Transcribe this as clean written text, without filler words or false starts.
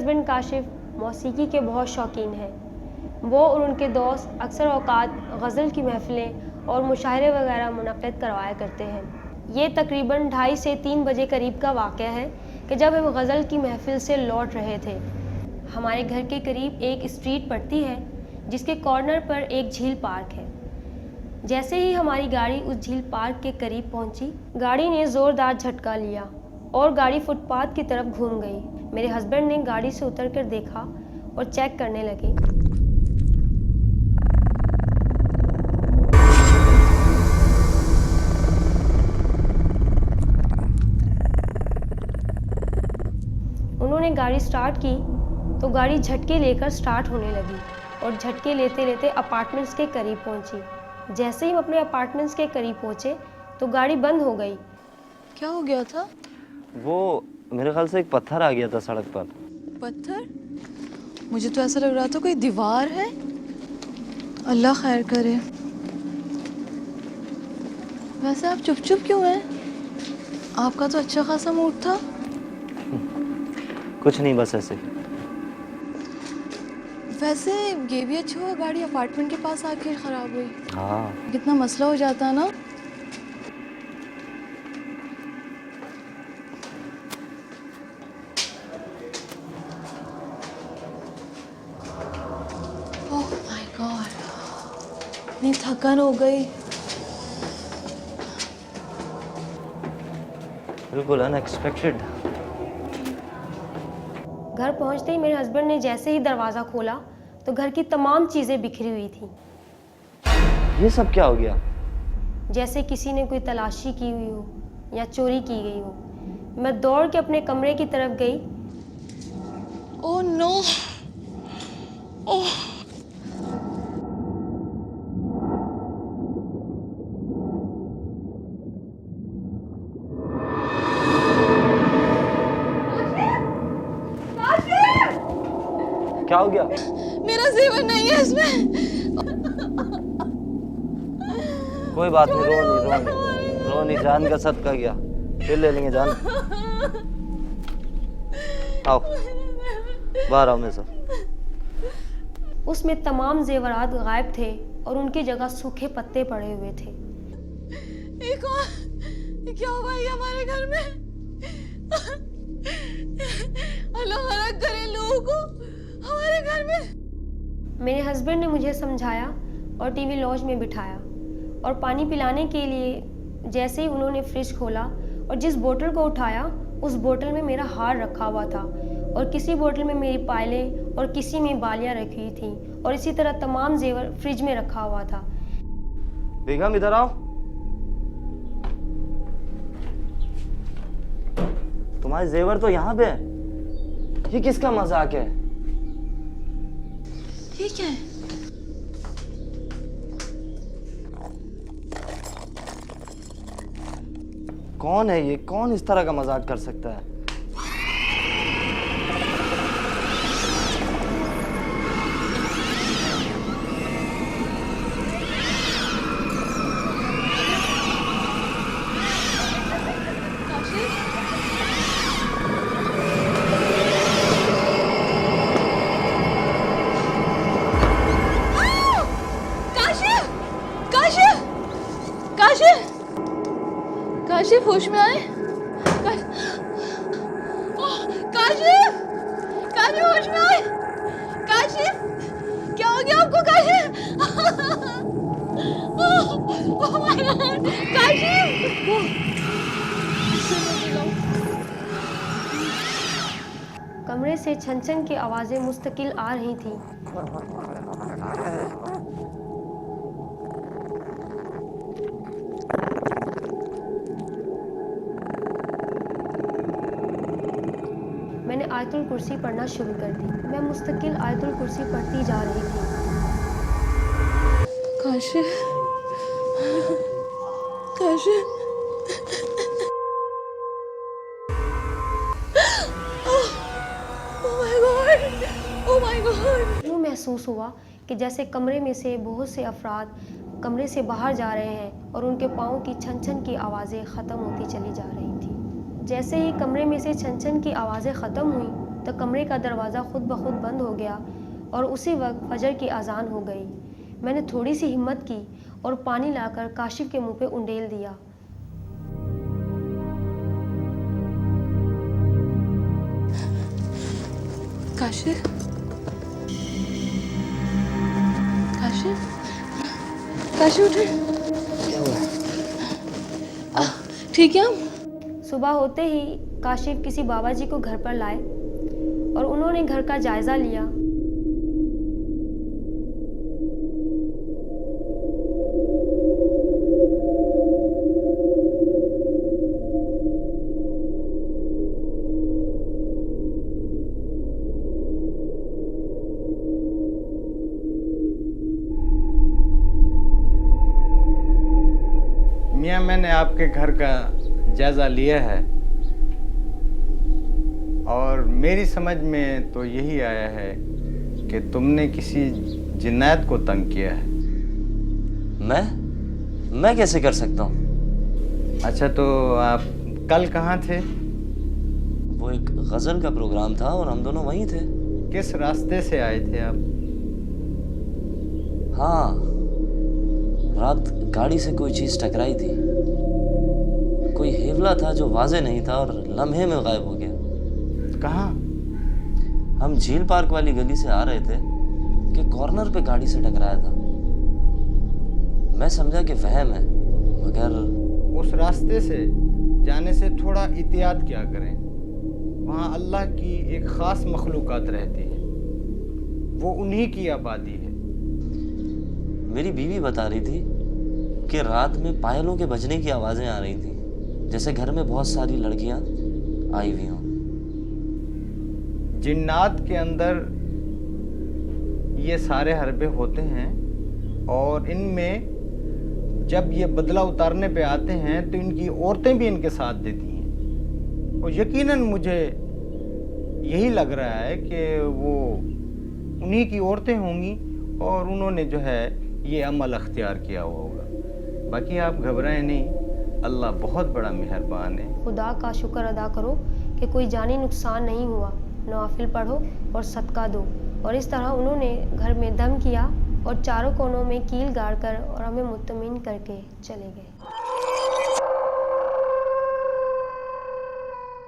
Husband Kashif मौसीकी के बहुत शौकीन हैं। वो और उनके दोस्त अक्सर औकात गज़ल की महफ़िलें और मुशायरे वगैरह मुनक़्क़िद करवाया करते हैं। ये तकरीबन 2:30 से 3 बजे करीब का वाक़या है कि जब हम गज़ल की महफ़िल से लौट रहे थे। हमारे घर के करीब एक स्ट्रीट पड़ती है जिसके कॉर्नर पर एक झील पार्क है। जैसे ही हमारी गाड़ी उस झील पार्क के करीब पहुंची, गाड़ी ने ज़ोरदार झटका लिया और गाड़ी फुटपाथ की तरफ घूम गई। मेरे हस्बैंड ने गाड़ी से उतरकर देखा और चेक करने लगे। उन्होंने गाड़ी स्टार्ट की तो गाड़ी झटके लेकर स्टार्ट होने लगी और झटके लेते लेते अपार्टमेंट्स के करीब पहुंची। जैसे ही हम अपने अपार्टमेंट्स के करीब पहुंचे तो गाड़ी बंद हो गई। क्या हो गया था? वो मेरे ख्याल से एक पत्थर आ गया था सड़क पर। पत्थर? मुझे तो ऐसा लग रहा था कोई दीवार है। अल्लाह खैर करे। वैसे आप चुप चुप क्यों हैं? आपका तो अच्छा खासा मूड था। कुछ नहीं, बस ऐसे। वैसे ये भी अच्छा हुआ गाड़ी अपार्टमेंट के पास आके खराब हुई। हाँ, कितना मसला हो जाता ना। ओह माय गॉड, इतनी थकन हो गई। बिल्कुल अनएक्सपेक्टेड। घर पहुंचते ही मेरे हस्बैंड ने जैसे ही दरवाज़ा खोला तो घर की तमाम चीज़ें बिखरी हुई थी। ये सब क्या हो गया? जैसे किसी ने कोई तलाशी की हुई हो या चोरी की गई हो। मैं दौड़ के अपने कमरे की तरफ गई। ओह नो, ओह क्या हो गया? मेरा जेवर नहीं है इसमें। कोई बात नहीं, रो नहीं, जान का सदका गया, फिर ले लेंगे जान। आओ बाहर आओ मेरे साथ। उसमें तमाम जेवरात गायब थे और उनकी जगह सूखे पत्ते पड़े हुए थे। ये क्या हुआ ये हमारे घर में? अल्लाह हलाक करे लोगों को हमारे घर में। मेरे हस्बैंड ने मुझे समझाया और टीवी लॉज में बिठाया और पानी पिलाने के लिए जैसे ही उन्होंने फ्रिज खोला और जिस बोतल को उठाया उस बोतल में मेरा हार रखा हुआ था और किसी बोतल में मेरी पायलें और किसी में बालियां रखी हुई थी और इसी तरह तमाम जेवर फ्रिज में रखा हुआ था। बेगम इधर आओ। तुम्हारे जेवर तो यहाँ पे है। ये किसका मजाक है? ये क्या है? कौन है ये? कौन इस तरह का मजाक कर सकता है? काशिफ होश में आए? काशिफ, काशिफ होश में आए? काशिफ क्या हो गया आपको? Kashif oh my God, Kashif कमरे से छन छन की आवाज़ें मुस्तकिल आ रही थीं। मैंने आयतुल कुर्सी पढ़ना शुरू कर दी। मैं मुस्तकिल आयतुल कुर्सी पढ़ती जा रही थी। Kashif, Kashif oh my God. यूँ महसूस हुआ कि जैसे कमरे में से बहुत से अफराद कमरे से बाहर जा रहे हैं और उनके पाँव की छन छन की आवाज़ें ख़त्म होती चली जा रही थी। जैसे ही कमरे में से छन छन की आवाज़ें ख़त्म हुई तो कमरे का दरवाज़ा खुद ब खुद बंद हो गया और उसी वक्त फजर की अजान हो गई। मैंने थोड़ी सी हिम्मत की और पानी लाकर काशिफ के मुंह पे उंडेल दिया। काशिफ, काशिफ, काशिफ उठे। क्या हुआ? ठीक है हम? सुबह होते ही काशिफ किसी बाबा जी को घर पर लाए और उन्होंने घर का जायज़ा लिया। मियाँ, मैंने आपके घर का जायज़ा लिया है और मेरी समझ में तो यही आया है कि तुमने किसी जिन्नात को तंग किया है। मैं कैसे कर सकता हूँ? अच्छा, तो आप कल कहाँ थे? वो एक गज़ल का प्रोग्राम था और हम दोनों वहीं थे। किस रास्ते से आए थे आप? हाँ, रात गाड़ी से कोई चीज़ टकराई थी। कोई हेवला था जो वाज़े नहीं था और लम्हे में गायब हो गया। कहाँ? हम झील पार्क वाली गली से आ रहे थे कि कॉर्नर पे गाड़ी से टकराया था। मैं समझा कि वहम है, मगर उस रास्ते से जाने से थोड़ा एहतियात किया करें। वहाँ अल्लाह की एक ख़ास मखलूक़ात रहती है, वो उन्हीं की आबादी है। मेरी बीवी बता रही थी कि रात में पायलों के बजने की आवाज़ें आ रही थी, जैसे घर में बहुत सारी लड़कियां आई हुई हों। जिन्नात के अंदर ये सारे हरबे होते हैं और इनमें जब ये बदला उतारने पे आते हैं तो इनकी औरतें भी इनके साथ देती हैं और यकीनन मुझे यही लग रहा है कि वो उन्हीं की औरतें होंगी और उन्होंने जो है ये अमल अख्तियार किया हुआ होगा। बाकी आप घबराएं नहीं, अल्लाह बहुत बड़ा मेहरबान है। खुदा का शुक्र अदा करो कि कोई जानी नुकसान नहीं हुआ। नवाफिल पढ़ो और सदका दो। और इस तरह उन्होंने घर में दम किया और चारों कोनों में कील गाड़ कर और हमें मुत्तमिन करके चले गए।